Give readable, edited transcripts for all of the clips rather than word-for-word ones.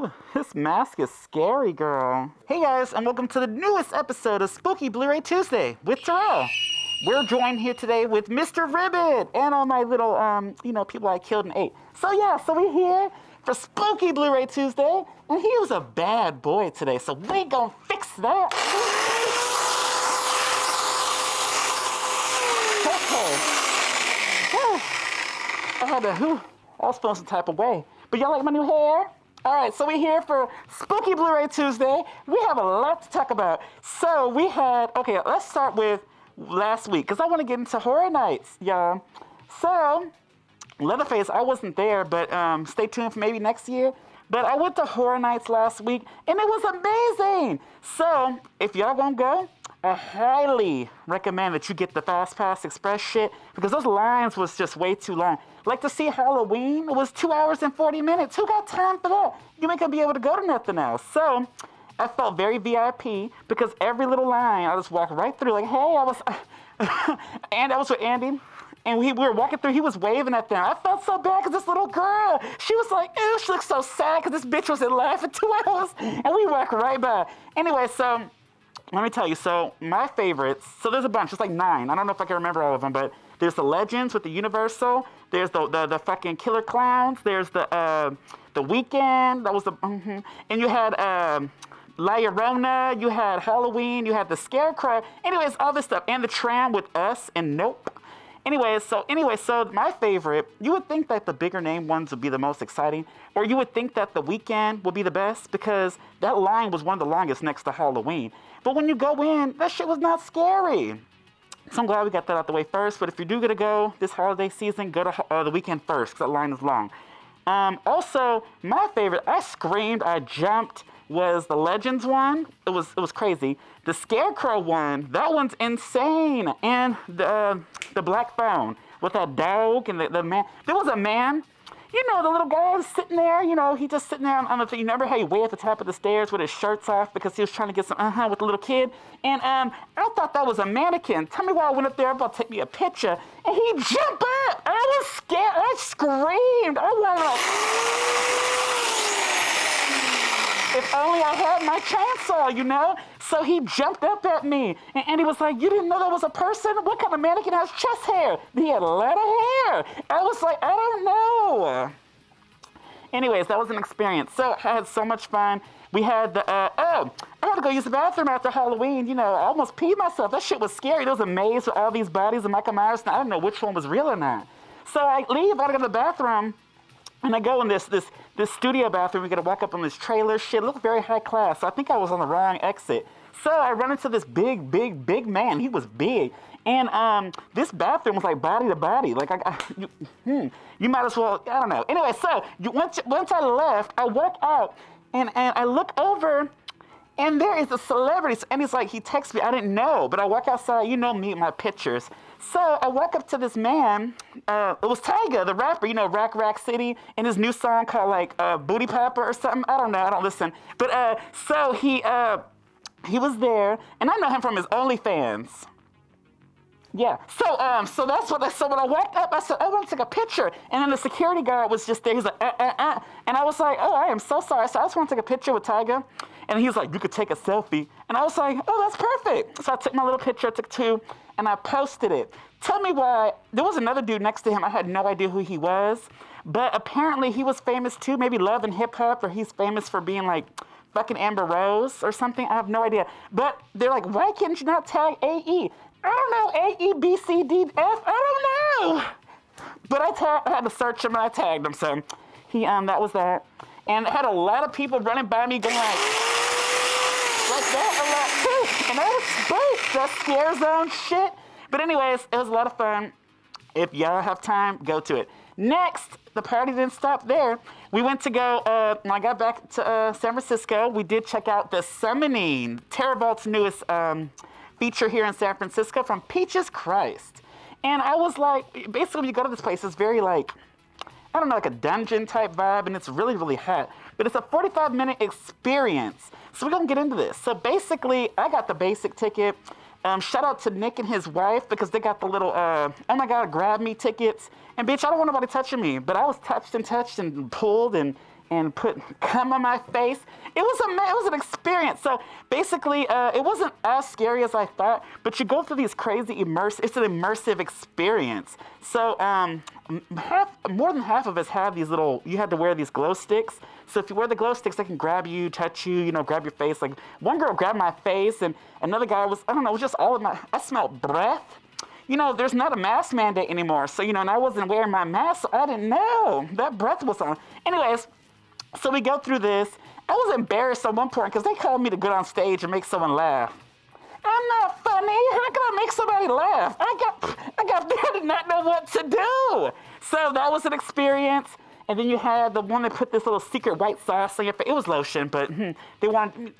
Ooh, this mask is scary, girl. Hey guys, and welcome to the newest episode of SpoOoky Bluray Tuesday with Terrell. We're joined here today with Mr. Ribbit and all my little, people I killed and ate. So we're here for SpoOoky Bluray Tuesday, and he was a bad boy today, so we gonna fix that. I was feeling some type of way. But y'all like my new hair? All right, so we're here for SpoOoky Bluray Tuesday. We have a lot to talk about. So let's start with last week, because I want to get into horror nights, y'all. So, Leatherface, I wasn't there, but stay tuned for maybe next year. But I went to horror nights last week, and it was amazing. So, if y'all gonna go, I highly recommend that you get the Fast Pass Express shit, because those lines was just way too long. Like, to see Halloween, it was 2 hours and 40 minutes. Who got time for that? You ain't gonna be able to go to nothing else. So, I felt very VIP, because every little line, I just walked right through, like, hey, and I was with Andy, and we were walking through, he was waving at them. I felt so bad, because this little girl, she was like, ew, she looked so sad, because this bitch was in line for 2 hours, and we walked right by. Anyway, so, let me tell you, so my favorites, so there's a bunch, it's like 9. I don't know if I can remember all of them, but there's the Legends with the Universal, there's the fucking Killer Clowns, there's the Weekend, that was the, and you had La Llorona, you had Halloween, you had the Scarecrow, anyways, all this stuff, and the Tram with Us and Nope. Anyway, so my favorite, you would think that the bigger name ones would be the most exciting, or you would think that the Weekend would be the best, because that line was one of the longest next to Halloween. But when you go in, that shit was not scary. So I'm glad we got that out the way first, but if you do gonna go this holiday season, go to the Weekend first, because that line is long. Also, my favorite, I screamed, I jumped, was the Legends one. It was crazy. The Scarecrow one, that one's insane. And the Black Phone with that dog and the man. There was a man, the little guy was sitting there, he just sitting there on the thing. You remember how he way at the top of the stairs with his shirts off because he was trying to get some with the little kid? And I thought that was a mannequin. Tell me why I went up there about to take me a picture. And he jumped up. I was scared. I screamed. I wanted to... If only I had my chainsaw, So he jumped up at me, and he was like, you didn't know that was a person? What kind of mannequin has chest hair? He had a lot of hair. I was like, I don't know. Anyways, that was an experience. So I had so much fun. We had I had to go use the bathroom after Halloween. I almost peed myself. That shit was scary. There was a maze with all these bodies of Michael Myers, and I didn't know which one was real or not. So I leave, I go to the bathroom, and I go in this studio bathroom. We got to walk up on this trailer shit. It looked very high class. So I think I was on the wrong exit. So I run into this big man. He was big. And this bathroom was like body to body. Like, you might as well, I don't know. Anyway, so once I left, I walk out and I look over, and there is a celebrity. And he's like, he texts me. I didn't know. But I walk outside. You know me, my pictures. So I walk up to this man, it was Tyga, the rapper, Rack City, and his new song called like Booty Popper or something. I don't know, I don't listen. But so he was there, and I know him from his OnlyFans. Yeah, so that's so when I walked up, I said, I want to take a picture. And then the security guard was just there. He's like, And I was like, oh, I am so sorry. So I just want to take a picture with Tyga. And he was like, you could take a selfie. And I was like, oh, that's perfect. So I took my little picture, I took 2, and I posted it. Tell me why. There was another dude next to him. I had no idea who he was. But apparently he was famous too, maybe Love and Hip Hop, or he's famous for being like fucking Amber Rose or something. I have no idea. But they're like, why can't you not tag AE? I don't know, AE, B, C, D, F, I don't know. But I had to search him and I tagged him, so that was that. And I had a lot of people running by me going like that a lot too. And that was spook, that scare zone shit. But anyways, it was a lot of fun. If y'all have time, go to it. Next, the party didn't stop there. We went to go, when I got back to San Francisco, we did check out The Summoning, Terrell's newest feature here in San Francisco from Peaches Christ. And I was like, basically when you go to this place, it's very like, I don't know, like a dungeon type vibe, and it's really, really hot. But it's a 45-minute experience. So we're going to get into this. So basically, I got the basic ticket. Shout out to Nick and his wife, because they got the little, oh my God, grab me tickets. And bitch, I don't want nobody touching me. But I was touched and pulled and and put cum on my face. It was an experience. So basically, it wasn't as scary as I thought, but you go through these crazy it's an immersive experience. So more than half of us have these you had to wear these glow sticks. So if you wear the glow sticks, they can grab you, touch you, grab your face. Like one girl grabbed my face, and another guy was just all of I smelled breath. There's not a mask mandate anymore. So, and I wasn't wearing my mask, so I didn't know that breath was on. Anyways, so we go through this. I was embarrassed at one point because they called me to get on stage and make someone laugh. I'm not funny. How can I make somebody laugh? I got there, I did not know what to do. So that was an experience. And then you had the one that put this little secret white sauce on your face. It was lotion, but they wanted.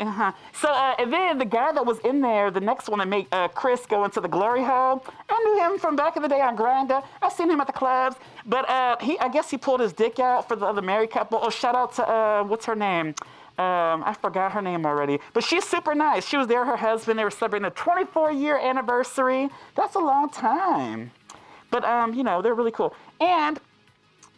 So, and then the guy that was in there, the next one that made Chris go into the glory hole. I knew him from back in the day on Grindr. I seen him at the clubs, but I guess he pulled his dick out for the other married couple. Oh, shout out to what's her name? I forgot her name already, but she's super nice. She was there, her husband. They were celebrating a 24-year anniversary. That's a long time, but they're really cool. And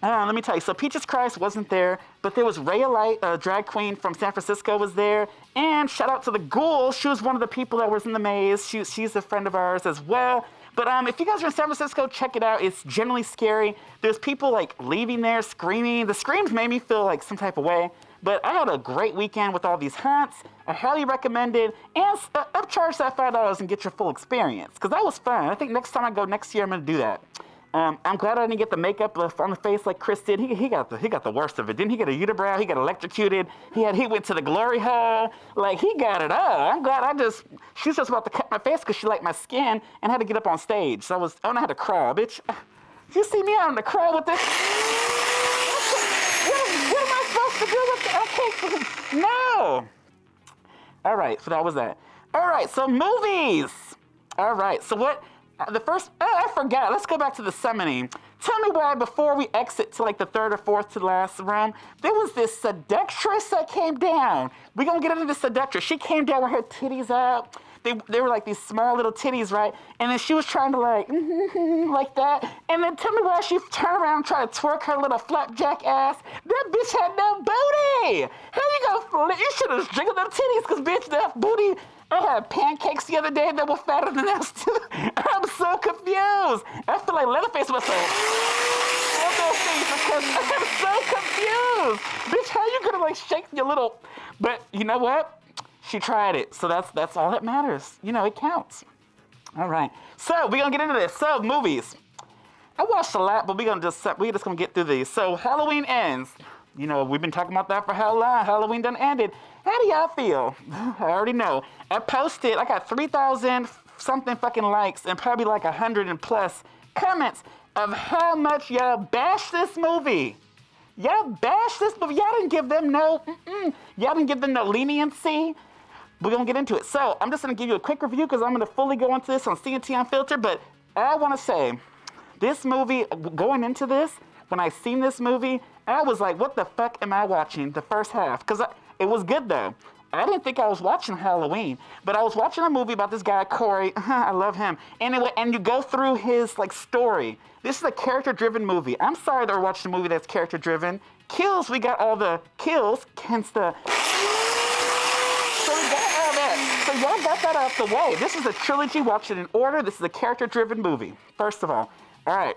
let me tell you, so Peaches Christ wasn't there, but there was Rhea Light, a drag queen from San Francisco, was there. And shout out to the Ghoul. She was one of the people that was in the maze. She's a friend of ours as well. But if you guys are in San Francisco, check it out. It's generally scary. There's people like leaving there screaming. The screams made me feel like some type of way. But I had a great weekend with all these haunts. I highly recommend it. And upcharge that $5 and get your full experience, because that was fun. I think next time I go next year, I'm going to do that. I'm glad I didn't get the makeup on the face like Chris did. He got the worst of it. Didn't he get a unibrow? He got electrocuted. He went to the glory hole. Like, he got it all. I'm glad she was just about to cut my face because she liked my skin and had to get up on stage. So I had to crawl, bitch. You see me on the crawl with this? What am I supposed to do with the, no. All right, so that was that. All right, so movies. All right, so what? I forgot. Let's go back to the summoning. Tell me why before we exit to like the third or fourth to the last room, there was this seductress that came down. We're going to get into the seductress. She came down with her titties out. They were like these small little titties, right? And then she was trying to like that. And then tell me why she turned around and tried to twerk her little flapjack ass. That bitch had no booty. How you gonna, you should have jiggled them titties, because bitch, that booty. I had pancakes the other day that were fatter than us too. I'm so confused. I feel like Leatherface was like, because I'm so confused. Bitch, how you gonna like shake your little, but you know what? She tried it, so that's all that matters. It counts. All right, so we're gonna get into this. So movies. I watched a lot, but we're just gonna get through these. So Halloween ends. We've been talking about that for how long? Halloween done ended. How do y'all feel? I already know. I got 3,000 something fucking likes and probably like 100 and plus comments of how much y'all bash this movie. Y'all bash this movie. Y'all didn't give them no leniency. We're going to get into it. So I'm just going to give you a quick review because I'm going to fully go into this on CNT Unfiltered. But I want to say, this movie, going into this, when I seen this movie, I was like, what the fuck am I watching? The first half. Because it was good, though. I didn't think I was watching Halloween, but I was watching a movie about this guy, Corey. I love him. Anyway, and you go through his story. This is a character-driven movie. I'm sorry that we're watching a movie that's character-driven. Kills, we got all the kills, hence the... So we got all that. So y'all got that out the way. This is a trilogy. Watch it in order. This is a character-driven movie, first of all. All right.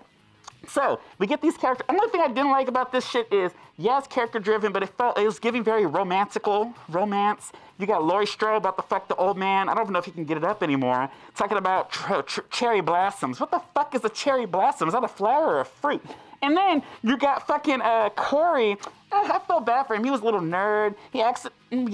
So we get these characters. Another thing I didn't like about this shit is, yeah, it's character-driven, but it was giving very romance. You got Laurie Strode about to fuck the old man. I don't even know if he can get it up anymore. Talking about cherry blossoms. What the fuck is a cherry blossom? Is that a flower or a fruit? And then you got fucking Corey. I felt bad for him. He was a little nerd. Y'all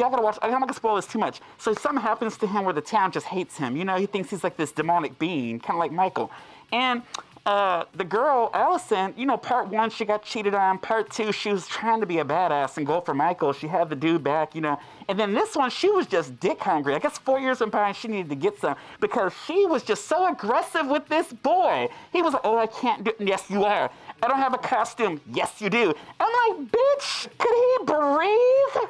gotta watch. I'm not gonna spoil this too much. So something happens to him where the town just hates him. He thinks he's like this demonic being, kind of like Michael. And the girl, Allison, part one, she got cheated on. Part two, she was trying to be a badass and go for Michael. She had the dude back, And then this one, she was just dick hungry. I guess 4 years went by and she needed to get some because she was just so aggressive with this boy. He was like, oh, I can't do it. Yes, you are. I don't have a costume. Yes, you do. I'm like, bitch, could he breathe?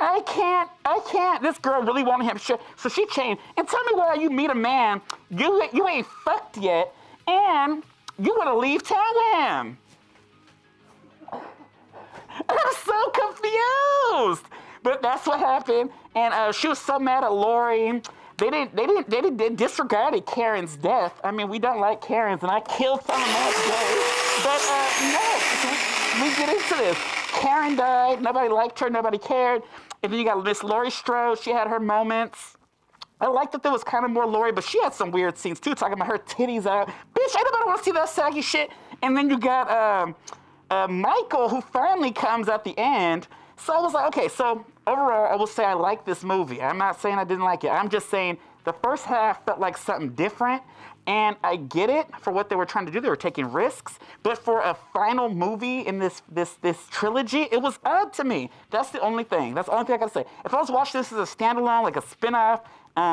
I can't. This girl really wanted him. So she changed. And tell me why you meet a man, you ain't fucked yet, and you want to leave town with him. I'm so confused. But that's what happened, and she was so mad at Lori. They disregarded Karen's death. I mean, we don't like Karens, and I killed some of that day. But no, we get into this. Karen died. Nobody liked her. Nobody cared. And then you got Miss Laurie Strode. She had her moments. I liked that there was kind of more Lori, but she had some weird scenes too, talking about her titties out. Bitch, anybody want to see that saggy shit? And then you got Michael, who finally comes at the end. So I was like, okay, so overall, I will say I like this movie. I'm not saying I didn't like it. I'm just saying the first half felt like something different, and I get it for what they were trying to do. They were taking risks, but for a final movie in this trilogy, it was odd to me. That's the only thing. That's the only thing I gotta say. If I was watching this as a standalone, like a spin-off,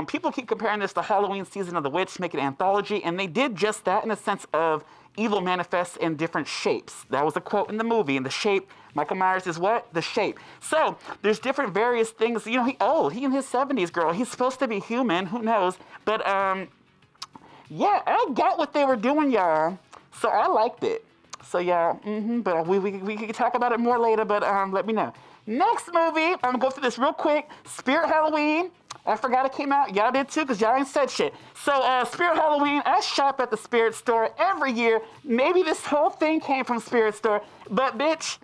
people keep comparing this to Halloween Season of the Witch, make it an anthology, and they did just that in a sense of evil manifests in different shapes. That was a quote in the movie, and the shape, Michael Myers is what? The shape. So there's different various things. You know, he in his 70s, girl. He's supposed to be human. Who knows? But yeah, I got what they were doing, y'all. So I liked it. So yeah, but we can talk about it more later. But let me know. Next movie, I'm gonna go through this real quick. Spirit Halloween. I forgot it came out. Y'all did too, because y'all ain't said shit. So, Spirit Halloween, I shop at the Spirit Store every year. Maybe this whole thing came from Spirit Store. But, bitch,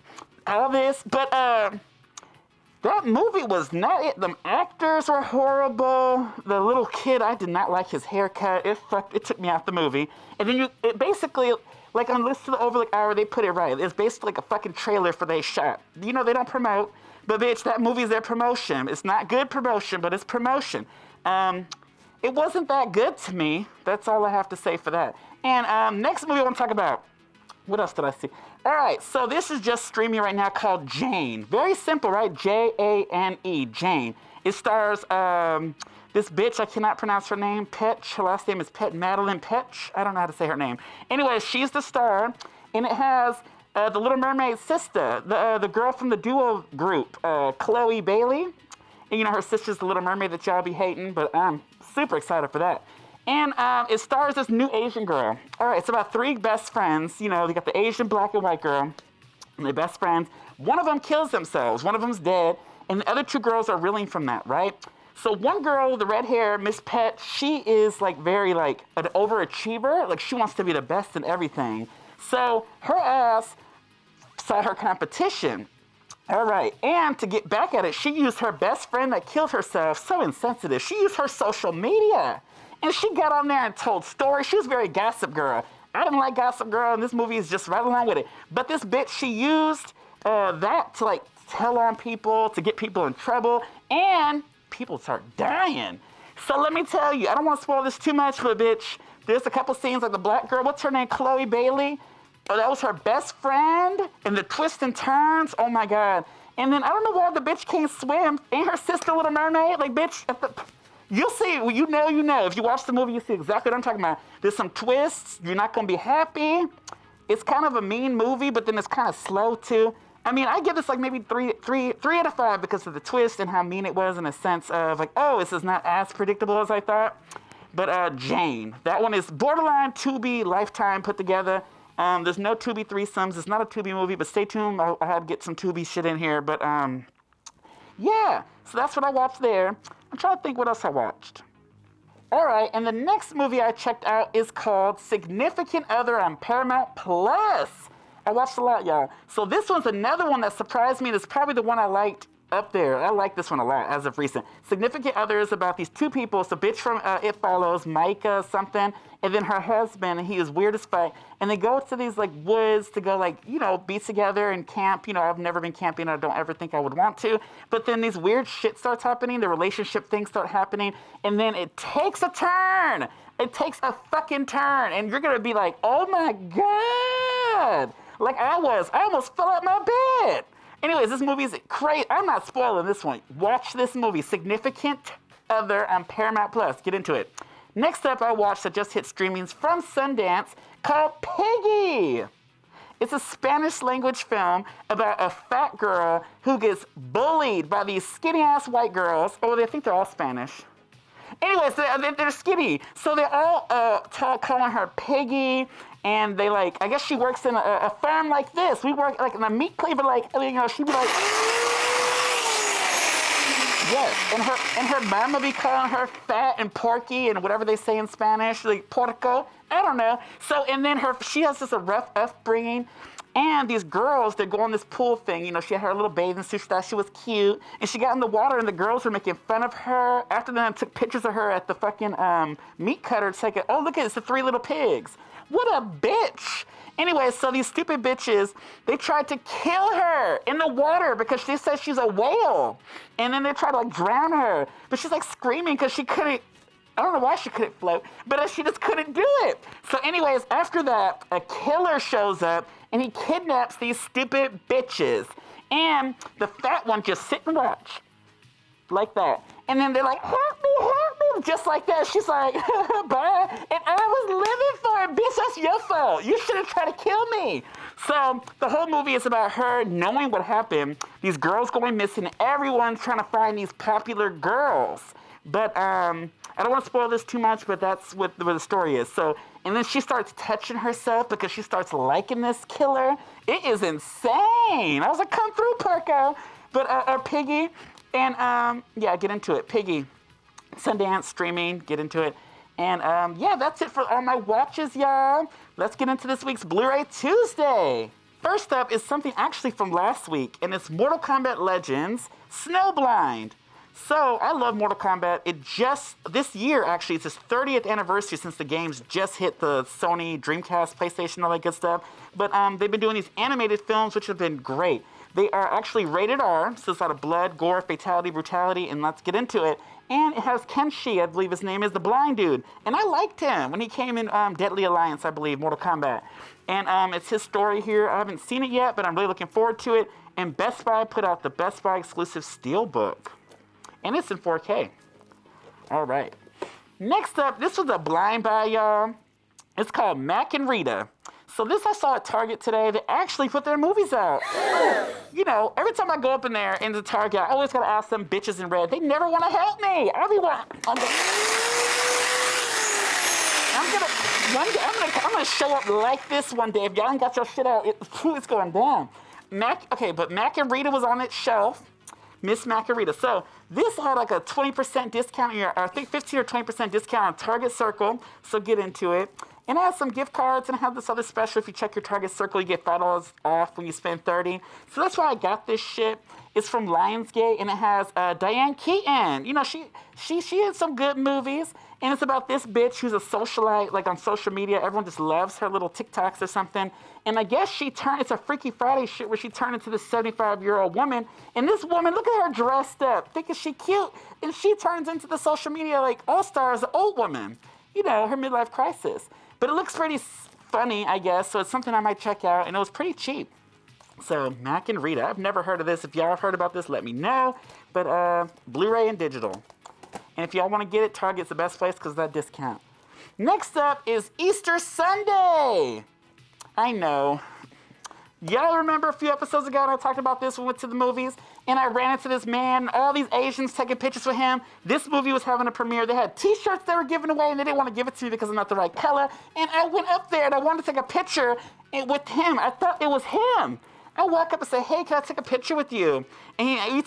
all this. But, that movie was not it. The actors were horrible. The little kid, I did not like his haircut. It took me out the movie. And then it basically, like on List to the Overlook Hour, they put it right. It's basically like a fucking trailer for they shot. You know, they don't promote. But bitch, that movie's their promotion. It's not good promotion, but it's promotion. It wasn't that good to me. That's all I have to say for that. And next movie I want to talk about. What else did I see? All right, so this is just streaming right now called Jane. Very simple, right? Jane, Jane. It stars this bitch, I cannot pronounce her name, Petch. Her last name is Madeline Petch. I don't know how to say her name. Anyway, she's the star, and it has the Little Mermaid's sister, the girl from the duo group, Chloe Bailey. And, you know, her sister's the Little Mermaid that y'all be hating, but I'm super excited for that. And it stars this new Asian girl. All right, it's about three best friends. You know, they got the Asian black and white girl, and they're best friends. One of them kills themselves. One of them's dead, and the other two girls are reeling from that, right? So one girl, the red hair, Miss Pet, she is like very like an overachiever. Like she wants to be the best in everything. So her ass saw her competition. All right, and to get back at it, she used her best friend that killed herself, so insensitive. She used her social media, and she got on there and told stories. She was very Gossip Girl. I didn't like Gossip Girl, and this movie is just right along with it. But this bitch, she used that to like tell on people, to get people in trouble, and people start dying. So let me tell you, I don't want to spoil this too much, but bitch, there's a couple scenes like the black girl, what's her name, Chloe Bailey? Oh, that was her best friend, and the twists and turns, oh my God. And then I don't know why the bitch can't swim. Ain't her sister Little Mermaid? Like, bitch, you'll see, you know. If you watch the movie, you see exactly what I'm talking about. There's some twists, you're not gonna be happy. It's kind of a mean movie, but then it's kind of slow too. I mean, I give this like maybe three out of 5 because of the twist and how mean it was in a sense of like, oh, this is not as predictable as I thought. But Jane, that one is borderline Tubi Lifetime put together. There's no Tubi threesomes. It's not a Tubi movie, but stay tuned. I had to get some Tubi shit in here. But yeah, so that's what I watched there. I'm trying to think what else I watched. All right, and the next movie I checked out is called Significant Other on Paramount Plus. I watched a lot, y'all. So this one's another one that surprised me. It's probably the one I liked up there. I like this one a lot as of recent. Significant Other is about these two people. It's a bitch from It Follows, Micah something, and then her husband, and he is weird as fuck. And they go to these like woods to go like, you know, be together and camp. You know, I've never been camping. I don't ever think I would want to. But then these weird shit starts happening. The relationship things start happening. And then it takes a turn. It takes a fucking turn. And you're going to be like, oh my God. Like I almost fell out my bed. Anyways, this movie is crazy. I'm not spoiling this one. Watch this movie, Significant Other on Paramount Plus. Get into it. Next up, I watched that just hit streamings from Sundance called Piggy. It's a Spanish language film about a fat girl who gets bullied by these skinny ass white girls. Oh, they think they're all Spanish. Anyways, they're skinny, so they're all calling her Piggy, And they like, I guess she works in a firm like this. We work like in a meat cleaver, like, you know, she'd be like, yes. And her mom would be calling her fat and porky and whatever they say in Spanish, like porco. I don't know. So, and then she has just a rough upbringing. And these girls, they go on this pool thing. You know, she had her little bathing suit. She thought she was cute. And she got in the water, and the girls were making fun of her. After them, took pictures of her at the fucking meat cutter. It's like, oh, look at it. It's the 3 little pigs. What a bitch. Anyway, so these stupid bitches, they tried to kill her in the water because she said she's a whale. And then they tried to, like, drown her. But she's, like, screaming because she couldn't. I don't know why she couldn't float, but she just couldn't do it. So anyways, after that, a killer shows up, and he kidnaps these stupid bitches. And the fat one just sit and watch. Like that. And then they're like, help me, just like that. She's like, bye. And I was living for it, bitch, that's your fault. You should have tried to kill me. So the whole movie is about her knowing what happened. These girls going missing. Everyone's trying to find these popular girls. But I don't want to spoil this too much, but that's what the story is. So, and then she starts touching herself because she starts liking this killer. It is insane. I was like, come through, Porco. But Piggy, and yeah, get into it. Piggy, Sundance, streaming, get into it. And yeah, that's it for all my watches, y'all. Let's get into this week's Blu-ray Tuesday. First up is something actually from last week, and it's Mortal Kombat Legends Snowblind. So, I love Mortal Kombat. This year, actually, it's its 30th anniversary since the games just hit the Sony, Dreamcast, PlayStation, all that good stuff. But they've been doing these animated films, which have been great. They are actually rated R, so it's a lot of blood, gore, fatality, brutality, and let's get into it. And it has Kenshi, I believe his name is, the blind dude. And I liked him when he came in Deadly Alliance, I believe, Mortal Kombat. And it's his story here. I haven't seen it yet, but I'm really looking forward to it. And Best Buy put out the Best Buy exclusive Steelbook. And it's in 4K. All right. Next up, this was a blind buy, y'all. It's called Mack and Rita. So this I saw at Target today. They actually put their movies out. You know, every time I go up in there in the Target, I always got to ask them bitches in red. They never want to help me. I'm gonna show up like this one day. If y'all ain't got your shit out, it's going down. Mack and Rita was on its shelf. Miss Mack and Rita. So this had like a 20% discount, or I think 15 or 20% discount on Target Circle. So get into it. And it has some gift cards, and I have this other special. If you check your Target Circle, you get $5 off when you spend $30. So that's why I got this shit. It's from Lionsgate, and it has Diane Keaton. You know, she had some good movies. And it's about this bitch who's a socialite, like on social media. Everyone just loves her little TikToks or something. And I guess it's a Freaky Friday shit where she turned into this 75-year-old woman. And this woman, look at her dressed up, thinking she cute. And she turns into the social media like all-star as an old woman. You know, her midlife crisis. But it looks pretty funny, I guess. So it's something I might check out. And it was pretty cheap. So Mack and Rita, I've never heard of this. If y'all have heard about this, let me know. But Blu-ray and digital. And if y'all want to get it, Target's the best place because of that discount. Next up is Easter Sunday. I know. Y'all remember a few episodes ago when I talked about this when we went to the movies? And I ran into this man, all these Asians taking pictures with him. This movie was having a premiere. They had t-shirts they were giving away, and they didn't want to give it to me because I'm not the right color. And I went up there, and I wanted to take a picture with him. I thought it was him. I walk up and say, hey, can I take a picture with you? And he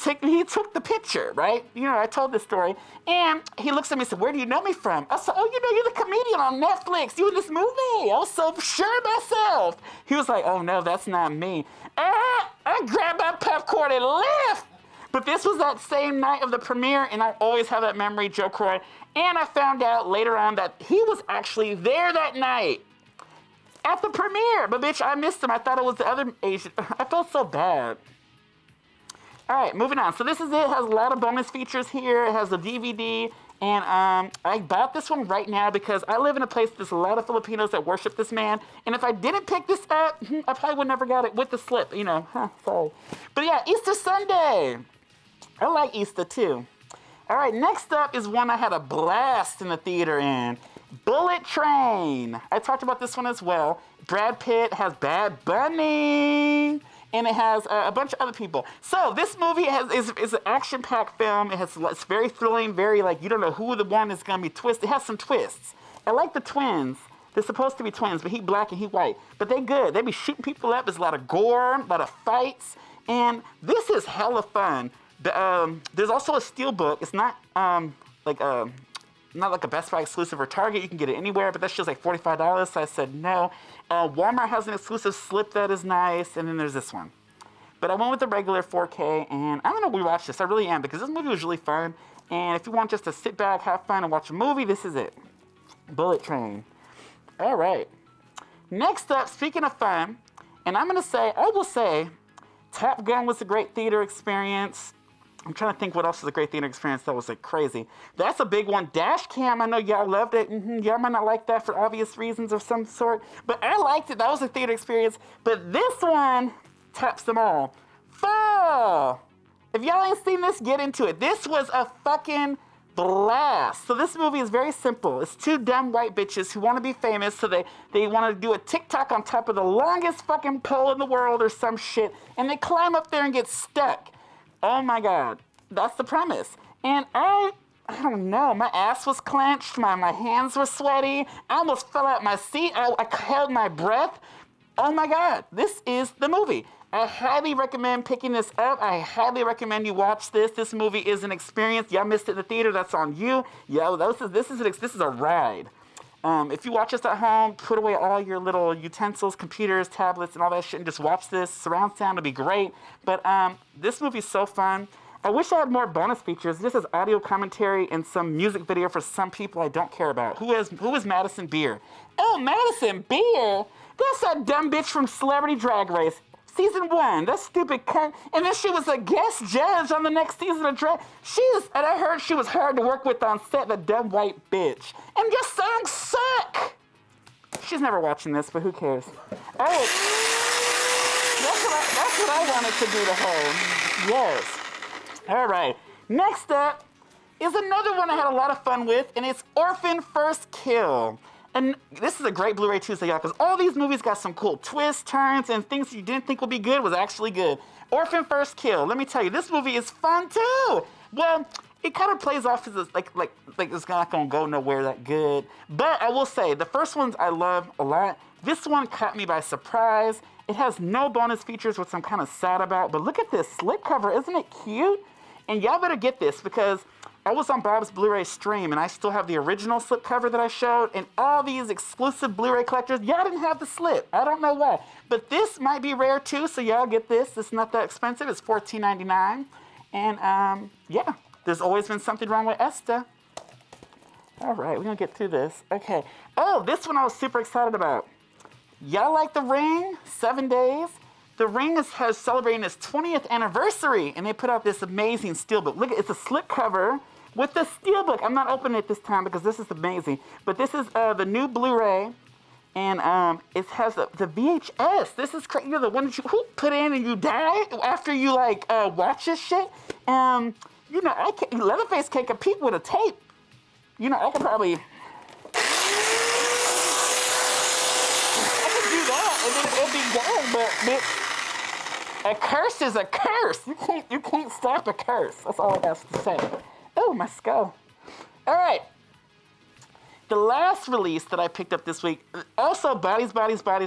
took the picture, right? You know, I told this story. And he looks at me and said, where do you know me from? I said, oh, you know, you're the comedian on Netflix. You in this movie. I was so sure of myself. He was like, oh, no, that's not me. I grabbed my popcorn and left. But this was that same night of the premiere, and I always have that memory, Joe Croy. And I found out later on that he was actually there that night. At the premiere, but bitch, I missed him. I thought it was the other Asian. I felt so bad. All right, moving on. So this is it. It has a lot of bonus features here. It has a DVD, and I bought this one right now because I live in a place there's a lot of Filipinos that worship this man, and if I didn't pick this up, I probably would never got it with the slip, you know. Sorry. But yeah, Easter Sunday. I like Easter too. All right, next up is one I had a blast in the theater in. Bullet Train. I talked about this one as well. Brad Pitt has Bad Bunny, and it has a bunch of other people. So this movie is an action-packed film. It's very thrilling, very like you don't know who the one is gonna be twisted. It has some twists. I like the twins. They're supposed to be twins, but he black and he white. But they good. They be shooting people up. There's a lot of gore, a lot of fights, and this is hella fun. There's also a steelbook. It's not not like a Best Buy exclusive or Target. You can get it anywhere, but that's just like $45. So I said no. Walmart has an exclusive slip that is nice, and then there's this one. But I went with the regular 4K, and I'm gonna rewatch this. I really am, because this movie was really fun. And if you want just to sit back, have fun, and watch a movie, this is it. Bullet Train. All right. Next up, speaking of fun, and I will say, Top Gun was a great theater experience. I'm trying to think what else was a great theater experience that was like crazy. That's a big one. Dash Cam, I know y'all loved it. Y'all might not like that for obvious reasons of some sort, but I liked it. That was a theater experience. But this one tops them all. Fall. If y'all ain't seen this, get into it. This was a fucking blast. So this movie is very simple. It's two dumb white bitches who want to be famous, so they want to do a TikTok on top of the longest fucking pole in the world or some shit, and they climb up there and get stuck. Oh my God, that's the premise. And I don't know, my ass was clenched, my hands were sweaty, I almost fell out my seat, I held my breath. Oh my God, this is the movie. I highly recommend picking this up. I highly recommend you watch this. This movie is an experience. Y'all missed it in the theater, that's on you. Yeah, this is a ride. If you watch this at home, put away all your little utensils, computers, tablets, and all that shit, and just watch this. Surround sound will be great. But this movie is so fun. I wish I had more bonus features. This is audio commentary and some music video for some people I don't care about. Who is Madison Beer? Oh, Madison Beer? That's that dumb bitch from Celebrity Drag Race. Season 1, that stupid cunt. And then she was a guest judge on the next season of Drag. And I heard she was hard to work with on set, the dumb white bitch. And your songs suck. She's never watching this, but who cares? Oh, that's what I wanted to do to her. Yes. All right. Next up is another one I had a lot of fun with, and it's Orphan First Kill. And this is a great Blu-ray Tuesday, y'all, because all these movies got some cool twists, turns, and things you didn't think would be good was actually good. Orphan First Kill. Let me tell you, this movie is fun too. Well, it kind of plays off as like it's not gonna go nowhere that good. But I will say, the first ones I love a lot. This one caught me by surprise. It has no bonus features, which I'm kind of sad about. But look at this slipcover, isn't it cute? And y'all better get this, because I was on Bob's Blu-ray stream, and I still have the original slipcover that I showed, and all these exclusive Blu-ray collectors, y'all didn't have the slip. I don't know why. But this might be rare too, so y'all get this. It's not that expensive. It's $14.99. And yeah, there's always been something wrong with Esta. All right, we're gonna get through this. Okay. Oh, this one I was super excited about. Y'all like The Ring? 7 days? The Ring has celebrating its 20th anniversary, and they put out this amazing steelbook. Look, it's a slipcover with the steelbook. I'm not opening it this time because this is amazing. But this is the new Blu-ray, and it has the VHS. This is crazy. You're the one that you put in and you die after you watch this shit. You know, Leatherface can't compete with a tape. You know, I could probably. Do that and then it'll be gone, but bitch, a curse is a curse. You can't stop a curse. That's all I have to say. Oh, my skull. All right. The last release that I picked up this week, also Bodies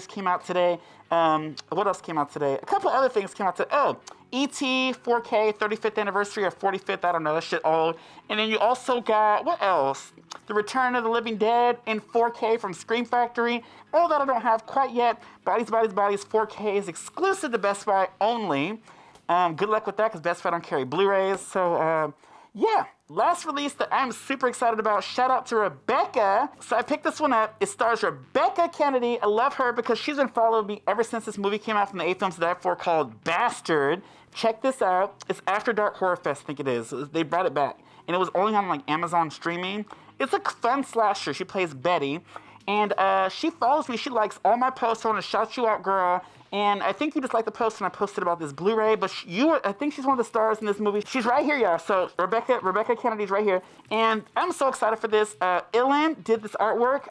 came out today. What else came out today? A couple other things came out today. Oh, E.T. 4K, 35th anniversary or 45th, I don't know, that shit old. And then you also got, what else? The Return of the Living Dead in 4K from Scream Factory. Oh, that I don't have quite yet. Bodies 4K is exclusive to Best Buy only. Good luck with that, because Best Buy don't carry Blu-rays. So, yeah, last release that I'm super excited about. Shout out to Rebecca. So I picked this one up. It stars Rebecca Kennedy. I love her because she's been following me ever since this movie came out from the A Films That For called Bastard. Check this out. It's After Dark Horror Fest, I think it is. They brought it back. And it was only on Amazon streaming. It's a fun slasher. She plays Betty. And she follows me. She likes all my posts. I want to shout you out, girl. And I think you just like the post when I posted about this Blu-ray, but I think she's one of the stars in this movie. She's right here, y'all. So Rebecca Kennedy's right here. And I'm so excited for this. Ilan did this artwork.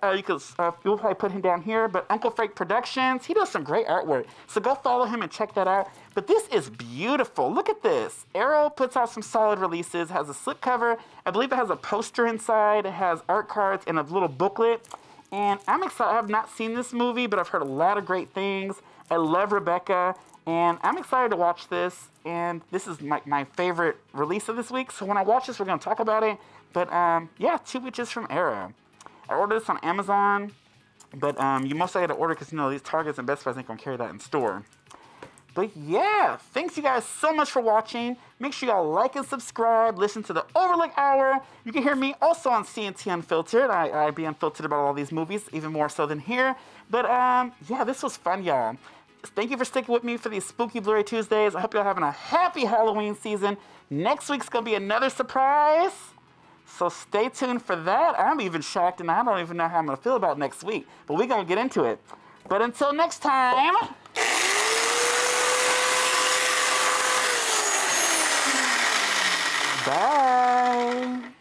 You'll probably put him down here, but Uncle Frank Productions, he does some great artwork. So go follow him and check that out. But this is beautiful. Look at this. Arrow puts out some solid releases, has a slipcover. I believe it has a poster inside. It has art cards and a little booklet. And I'm excited. I have not seen this movie, but I've heard a lot of great things. I love Rebecca, and I'm excited to watch this. And this is my favorite release of this week. So when I watch this, we're going to talk about it. But yeah, Two Witches from Era. I ordered this on Amazon, but you mostly had to order because, these Targets and Best Buys ain't going to carry that in store. But yeah, thanks you guys so much for watching. Make sure y'all like and subscribe. Listen to the Overlook Hour. You can hear me also on CNT Unfiltered. I be unfiltered about all these movies, even more so than here. But yeah, this was fun, y'all. Thank you for sticking with me for these SpoOoky Bluray Tuesdays. I hope y'all having a happy Halloween season. Next week's going to be another surprise. So stay tuned for that. I'm even shocked, and I don't even know how I'm going to feel about next week. But we're going to get into it. But until next time... Bye.